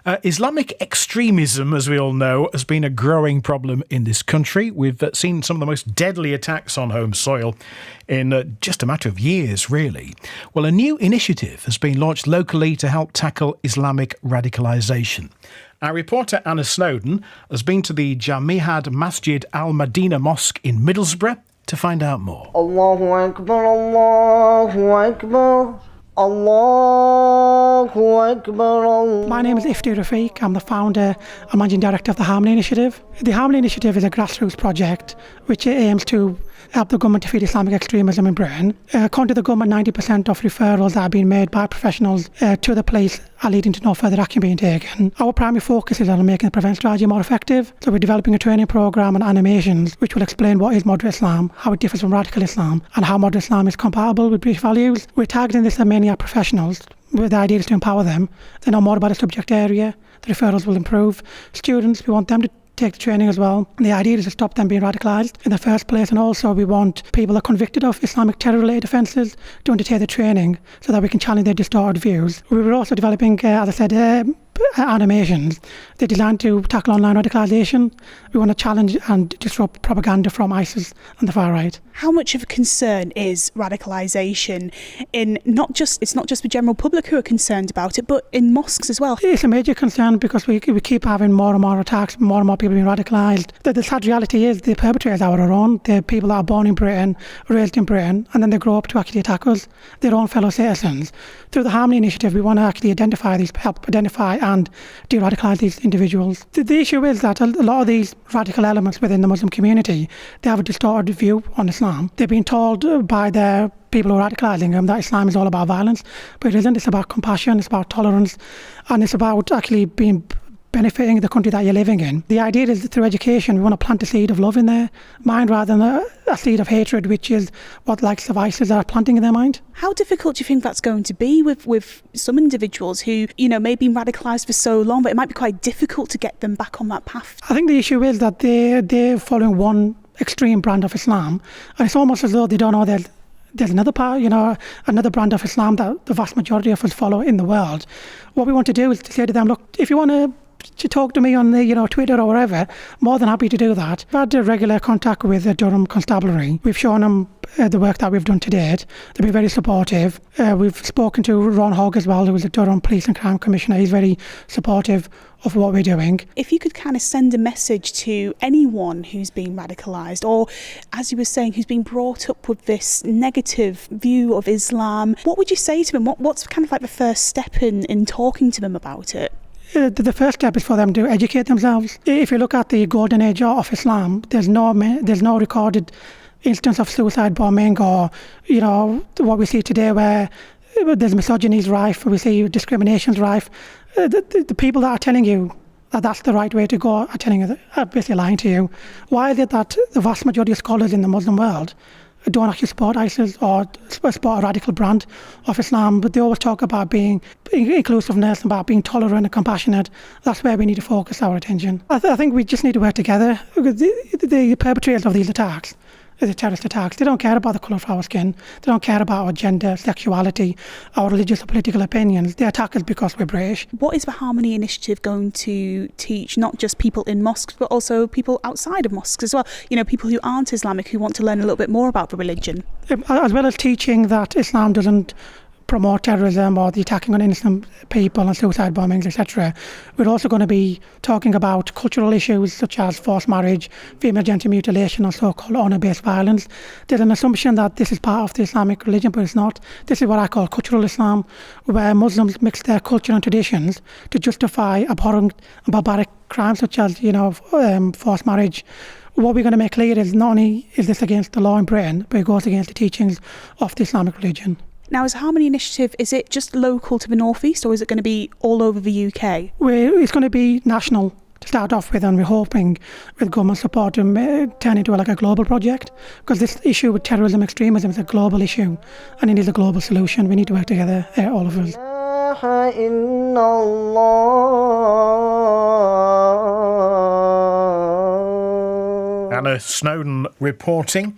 Islamic extremism, as we all know, has been a growing problem in this country. We've seen some of the most deadly attacks on home soil in just a matter of years, really. Well, a new initiative has been launched locally to help tackle Islamic radicalisation. Our reporter Anna Snowden has been to the Jamihad Masjid Al-Madina Mosque in Middlesbrough to find out more. Allahu Akbar, Allahu Akbar. Allahu Akbar, Allah. My name is Ifti Rafiq. I'm the founder and managing director of the Harmony Initiative. The Harmony Initiative is a grassroots project which aims to help the government defeat Islamic extremism in Britain. According to the government, 90% of referrals that are being made by professionals to the police are leading to no further action being taken. Our primary focus is on making the prevention strategy more effective. So we're developing a training programme and animations which will explain what is moderate Islam, how it differs from radical Islam, and how moderate Islam is compatible with British values. We're targeting this mainly at professionals, with the idea is to empower them. They know more about the subject area, the referrals will improve. Students, we want them to take the training as well. And the idea is to stop them being radicalised in the first place, and also we want people that are convicted of Islamic terror-related offences to undertake the training so that we can challenge their distorted views. We were also developing, as I said, animations. They're designed to tackle online radicalisation. We want to challenge and disrupt propaganda from ISIS and the far right. How much of a concern is radicalisation in it's not just the general public who are concerned about it, but in mosques as well? It's a major concern because we keep having more and more attacks, more and more people being radicalised. The sad reality is the perpetrators are our own. They're people that are born in Britain, raised in Britain, and then they grow up to actually attack us, their own fellow citizens. Through the Harmony Initiative, we want to actually help identify and de-radicalise these individuals. The issue is that a lot of these radical elements within the Muslim community, they have a distorted view on Islam. They've been told by their people who are radicalising them that Islam is all about violence, but it isn't. It's about compassion, it's about tolerance, and it's about actually benefiting the country that you're living in. The idea is that through education, we want to plant a seed of love in their mind rather than a seed of hatred, which is what likes of ISIS are planting in their mind. How difficult do you think that's going to be with some individuals who, may be radicalised for so long, but it might be quite difficult to get them back on that path? I think the issue is that they're following one extreme brand of Islam, and it's almost as though they don't know there's another part, another brand of Islam that the vast majority of us follow in the world. What we want to do is to say to them, look, if you want to talk to me on the Twitter or wherever, more than happy to do that. I've had regular contact with the Durham Constabulary. We've shown them the work that we've done to date. They've been very supportive. We've spoken to Ron Hogg as well, who was the Durham Police and Crime Commissioner. He's very supportive of what we're doing. If you could kind of send a message to anyone who's been radicalised, or as you were saying, who's been brought up with this negative view of Islam, what would you say to them? What's kind of like the first step in talking to them about it? The first step is for them to educate themselves. If you look at the golden age of Islam, there's no recorded instance of suicide bombing or, what we see today where there's misogyny is rife, we see discrimination's rife. The people that are telling you that that's the right way to go are telling you, are basically lying to you. Why is it that the vast majority of scholars in the Muslim world don't actually support ISIS or support a radical brand of Islam, but they always talk about being inclusiveness, about being tolerant and compassionate? That's where we need to focus our attention. I think we just need to work together. The perpetrators of these attacks, the terrorist attacks, they don't care about the colour of our skin, they don't care about our gender, sexuality, our religious or political opinions. They attack us because we're British. What is the Harmony Initiative going to teach, not just people in mosques, but also people outside of mosques as well? People who aren't Islamic, who want to learn a little bit more about the religion. As well as teaching that Islam doesn't promote terrorism or the attacking on innocent people and suicide bombings, etc. We're also going to be talking about cultural issues such as forced marriage, female genital mutilation and so-called honour-based violence. There's an assumption that this is part of the Islamic religion, but it's not. This is what I call cultural Islam, where Muslims mix their culture and traditions to justify abhorrent and barbaric crimes such as, forced marriage. What we're going to make clear is not only is this against the law in Britain, but it goes against the teachings of the Islamic religion. Now, as a Harmony Initiative, is it just local to the North East, or is it going to be all over the UK? It's going to be national to start off with, and we're hoping with government support to turn into a global project, because this issue with terrorism, extremism is a global issue and it needs a global solution. We need to work together, all of us. Anna Snowden reporting.